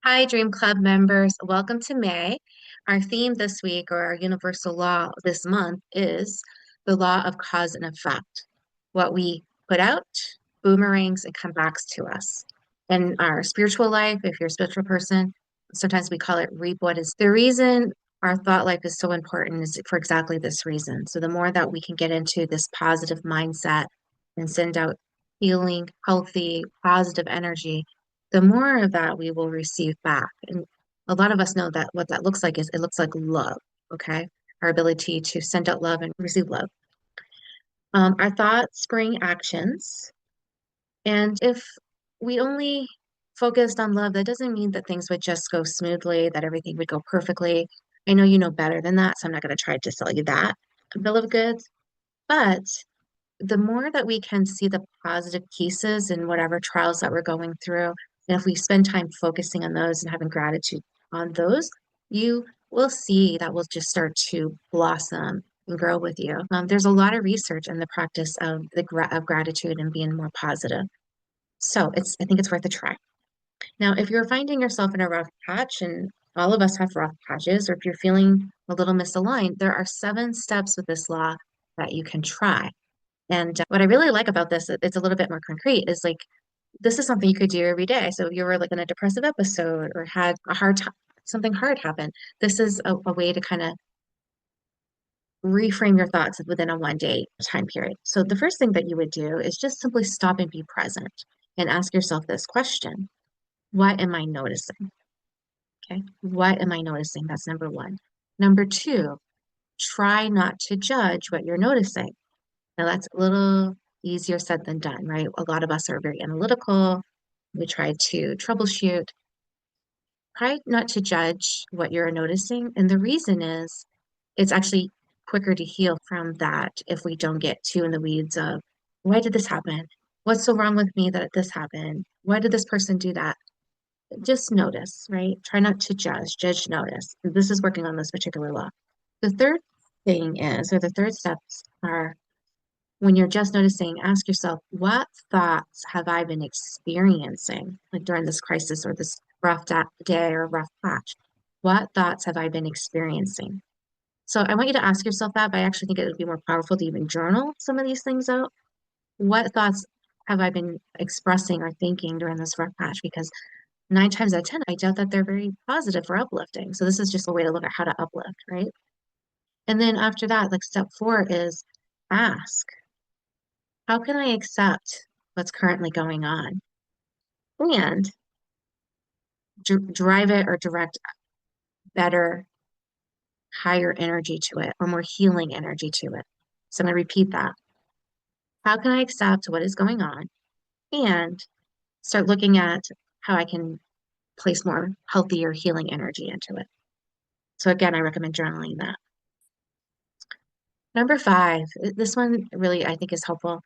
Hi, Dream Club members. Welcome to May. Our theme this week, or our universal law this month, is the law of cause and effect. What we put out boomerangs and come back to us. In our spiritual life, if you're a spiritual person, sometimes we call it reap what is. The reason our thought life is so important is for exactly this reason. So the more that we can get into this positive mindset and send out healing, healthy, positive energy, the more of that we will receive back. And a lot of us know that what that looks like is it looks like love, okay? Our ability to send out love and receive love. Our thoughts bring actions. And if we only focused on love, that doesn't mean that things would just go smoothly, that everything would go perfectly. I know you know better than that, so I'm not going to try to sell you that bill of goods. But the more that we can see the positive pieces in whatever trials that we're going through, and if we spend time focusing on those and having gratitude on those, you will see that will just start to blossom and grow with you. There's a lot of research in the practice of of gratitude and being more positive. So I think it's worth a try. Now, if you're finding yourself in a rough patch, and all of us have rough patches, or if you're feeling a little misaligned, there are 7 steps with this law that you can try. And what I really like about this, it's a little bit more concrete, is like this is something you could do every day. So if you were like in a depressive episode or had a hard time, something hard happen, this is a way to kind of reframe your thoughts within a 1 day time period. So the first thing that you would do is just simply stop and be present and ask yourself this question. What am I noticing? Okay. What am I noticing? That's number one. Number two, try not to judge what you're noticing. Now, that's a little easier said than done, right? A lot of us are very analytical. We try to troubleshoot. Try not to judge what you're noticing. And the reason is it's actually quicker to heal from that if we don't get too in the weeds of why did this happen? What's so wrong with me that this happened? Why did this person do that? Just notice, right? Try not to judge, notice. This is working on this particular law. The third thing is, or the third steps are when you're just noticing, ask yourself, what thoughts have I been experiencing, like during this crisis or this rough day or rough patch? What thoughts have I been experiencing? So I want you to ask yourself that, but I actually think it would be more powerful to even journal some of these things out. What thoughts have I been expressing or thinking during this rough patch? Because 9 times out of 10, I doubt that they're very positive or uplifting. So this is just a way to look at how to uplift, right? And then after that, like step 4 is ask. How can I accept what's currently going on and drive it or direct better, higher energy to it or more healing energy to it? So I'm going to repeat that. How can I accept what is going on and start looking at how I can place more healthier healing energy into it? So again, I recommend journaling that. Number 5, this one really I think is helpful.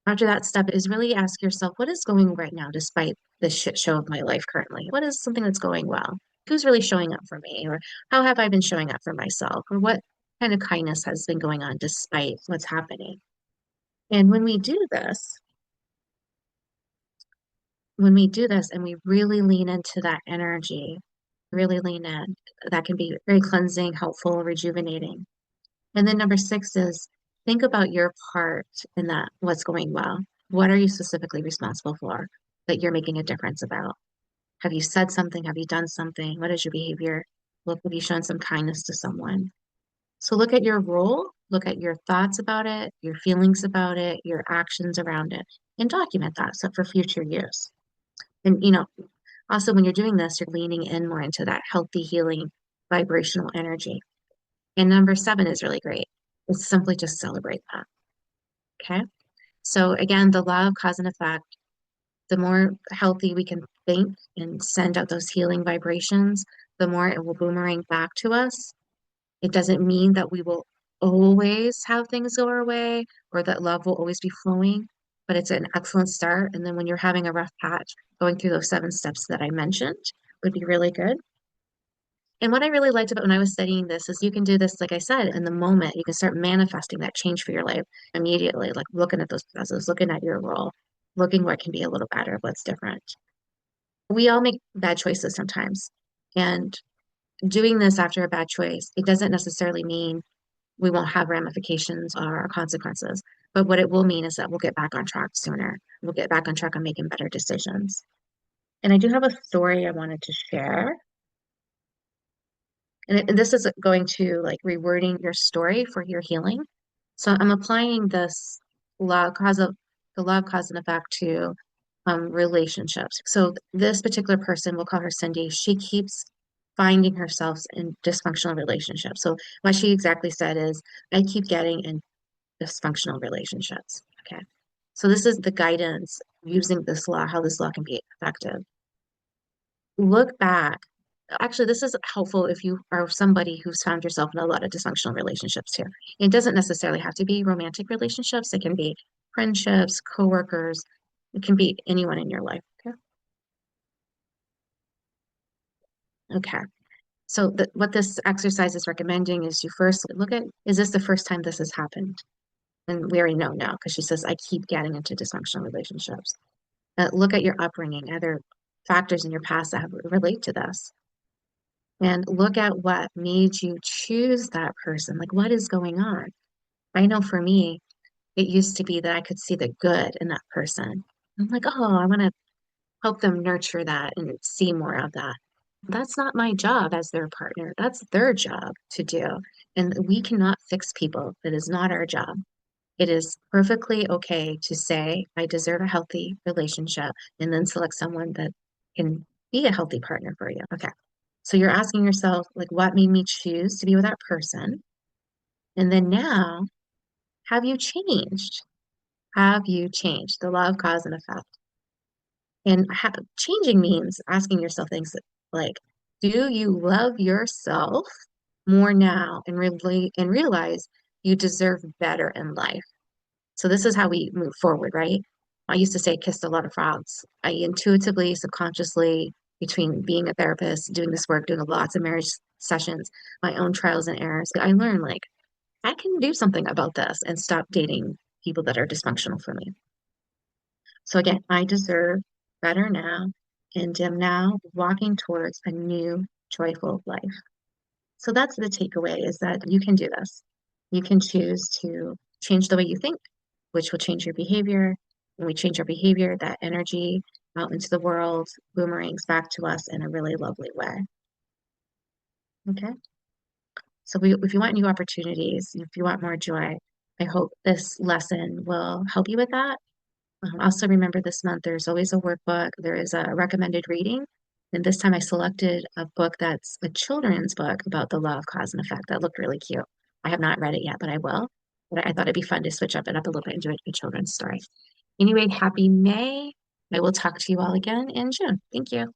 After that step is really ask yourself, what is going right now despite the shit show of my life currently? What is something that's going well? Who's really showing up for me? Or how have I been showing up for myself? Or what kind of kindness has been going on despite what's happening? And when we do this and we really lean into that energy, really lean in, that can be very cleansing, helpful, rejuvenating. And then number 6 is think about your part in that, what's going well. What are you specifically responsible for that you're making a difference about? Have you said something? Have you done something? What is your behavior? Look, have you shown some kindness to someone? So look at your role, look at your thoughts about it, your feelings about it, your actions around it, and document that so for future use. And also when you're doing this, you're leaning in more into that healthy, healing, vibrational energy. And number 7 is really great. It's simply just celebrate that. Okay. So again, the law of cause and effect, the more healthy we can think and send out those healing vibrations, the more it will boomerang back to us. It doesn't mean that we will always have things go our way or that love will always be flowing, but it's an excellent start. And then when you're having a rough patch, going through those 7 steps that I mentioned would be really good. And what I really liked about when I was studying this is you can do this, like I said, in the moment. You can start manifesting that change for your life immediately, like looking at those processes, looking at your role, looking what can be a little better, what's different. we all make bad choices sometimes. And doing this after a bad choice, it doesn't necessarily mean we won't have ramifications or consequences. But what it will mean is that we'll get back on track sooner. We'll get back on track on making better decisions. And I do have a story I wanted to share. And this is going to like rewording your story for your healing. So I'm applying this law of cause of the law of cause and effect to relationships. So this particular person, we'll call her Cindy, she keeps finding herself in dysfunctional relationships. So what she exactly said is, I keep getting in dysfunctional relationships. Okay. So this is the guidance using this law, how this law can be effective. Look back. Actually, this is helpful if you are somebody who's found yourself in a lot of dysfunctional relationships too. It doesn't necessarily have to be romantic relationships. It can be friendships, coworkers. It can be anyone in your life. Okay. Okay. So what this exercise is recommending is you first look at, is this the first time this has happened? And we already know now because she says, I keep getting into dysfunctional relationships. Look at your upbringing, other factors in your past that relate to this. And look at what made you choose that person. Like, what is going on? I know for me, it used to be that I could see the good in that person. I'm like, oh, I want to help them nurture that and see more of that. That's not my job as their partner. That's their job to do. And we cannot fix people. It is not our job. It is perfectly okay to say, I deserve a healthy relationship, and then select someone that can be a healthy partner for you. Okay. So you're asking yourself, like, what made me choose to be with that person? And then now, have you changed? Have you changed? The law of cause and effect. And changing means asking yourself things like, do you love yourself more now and really and realize you deserve better in life? So this is how we move forward, right? I used to say kissed a lot of frogs. I intuitively, subconsciously, between being a therapist, doing this work, doing lots of marriage sessions, my own trials and errors, I learned like I can do something about this and stop dating people that are dysfunctional for me. So again, I deserve better now and am now walking towards a new joyful life. So that's the takeaway is that you can do this. You can choose to change the way you think, which will change your behavior. When we change our behavior, that energy out into the world boomerangs back to us in a really lovely way. Okay. So if you want new opportunities, if you want more joy, I hope this lesson will help you with that. Also, remember this month, there's always a workbook. There is a recommended reading. And this time I selected a book that's a children's book about the law of cause and effect that looked really cute. I have not read it yet, but I will. But I thought it'd be fun to switch it up a little bit and do a children's story. Anyway, happy May. I will talk to you all again in June. Thank you.